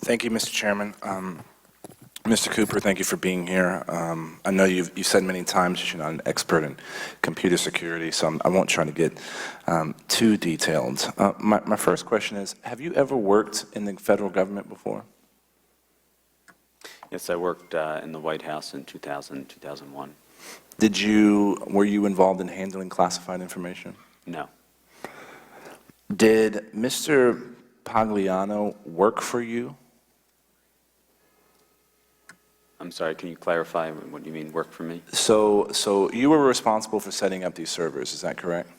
Thank you, Mr. Chairman. Mr. Cooper, thank you for being here. I know you've said many times that you're not an expert in computer security, so I won't try to get too detailed. My first question is, have you ever worked in the federal government before? Yes, I worked in the White House in 2000, 2001. Were you involved in handling classified information? No. Did Mr. Pagliano work for you? I'm sorry, can you clarify what you mean, work for me? So you were responsible for setting up these servers, is that correct?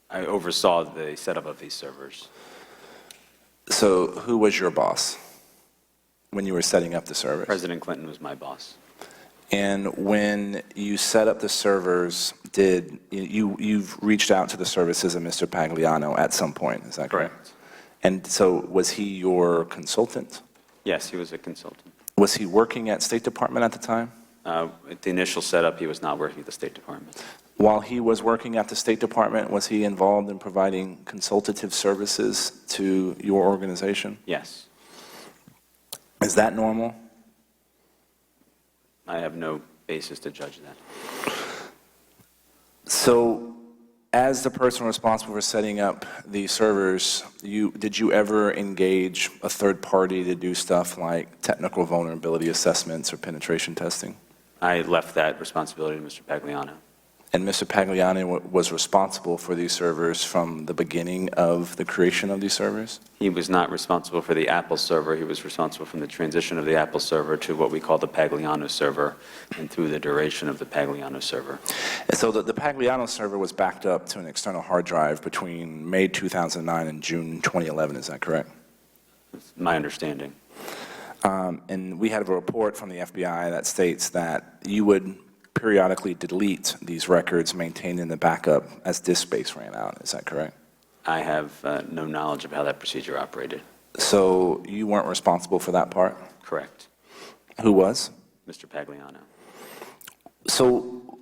I oversaw the setup of these servers. So who was your boss when you were setting up the servers? President Clinton was my boss. And when you set up the servers, you've reached out to the services of Mr. Pagliano at some point, is that correct? Correct. And so was he your consultant? Yes, he was a consultant. Was he working at State Department at the time? At the initial setup, he was not working at the State Department. While he was working at the State Department, was he involved in providing consultative services to your organization? Yes. Is that normal? I have no basis to judge that. So, as the person responsible for setting up the servers, did you ever engage a third party to do stuff like technical vulnerability assessments or penetration testing? I left that responsibility to Mr. Pagliano. And Mr. Pagliano was responsible for these servers from the beginning of the creation of these servers? He was not responsible for the Apple server. He was responsible from the transition of the Apple server to what we call the Pagliano server and through the duration of the Pagliano server. And so the Pagliano server was backed up to an external hard drive between May 2009 and June 2011, is that correct? That's my understanding. And we had a report from the FBI that states that you would periodically delete these records maintained in the backup as disk space ran out. Is that correct? I have no knowledge of how that procedure operated. So you weren't responsible for that part? Correct. Who was? Mr. Pagliano. So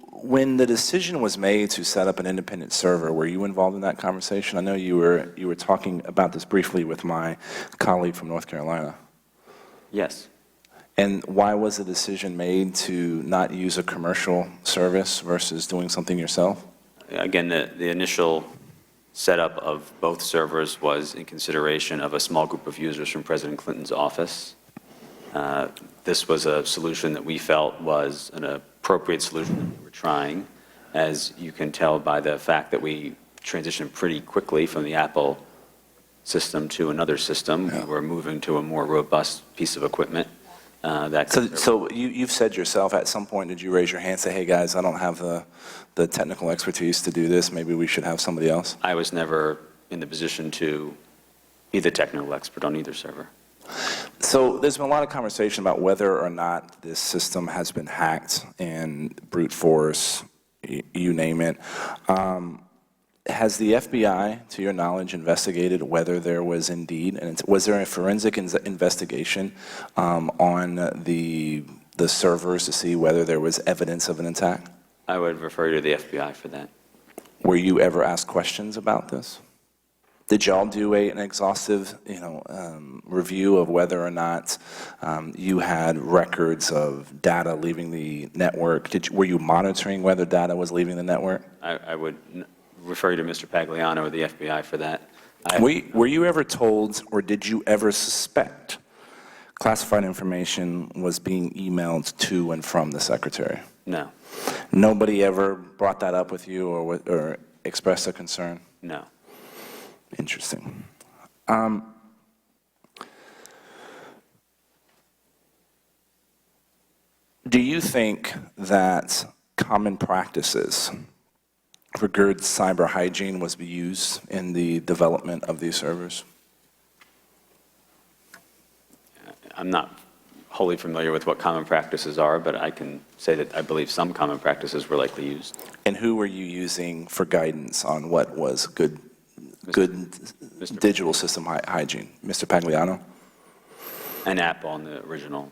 when the decision was made to set up an independent server, were you involved in that conversation? I know you were talking about this briefly with my colleague from North Carolina. Yes. And why was the decision made to not use a commercial service versus doing something yourself? Again, the initial setup of both servers was in consideration of a small group of users from President Clinton's office. This was a solution that we felt was an appropriate solution that we were trying. As you can tell by the fact that we transitioned pretty quickly from the Apple system to another system, yeah. We're moving to a more robust piece of equipment. So you've said yourself at some point, did you raise your hand and say, hey guys, I don't have the technical expertise to do this, maybe we should have somebody else? I was never in the position to be the technical expert on either server. So there's been a lot of conversation about whether or not this system has been hacked and brute force, you name it. Has the FBI, to your knowledge, investigated whether there was indeed, and was there a forensic investigation on the servers to see whether there was evidence of an attack? I would refer you to the FBI for that. Were you ever asked questions about this? Did y'all do an exhaustive, review of whether or not you had records of data leaving the network? Were you monitoring whether data was leaving the network? I would refer you to Mr. Pagliano or the FBI for that. Were you ever told, or did you ever suspect classified information was being emailed to and from the secretary? No. Nobody ever brought that up with you or expressed a concern? No. Interesting. Do you think that common practices for good cyber hygiene was used in the development of these servers? I'm not wholly familiar with what common practices are, but I can say that I believe some common practices were likely used. And who were you using for guidance on what was good digital system hygiene? Mr. Pagliano? An app on the original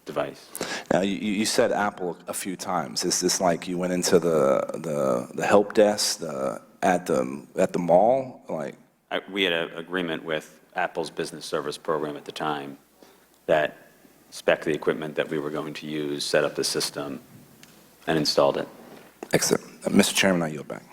device. Now, you said Apple a few times. Is this like you went into the help desk at the mall? We had an agreement with Apple's business service program at the time that spec'd the equipment that we were going to use, set up the system, and installed it. Excellent. Mr. Chairman, I yield back.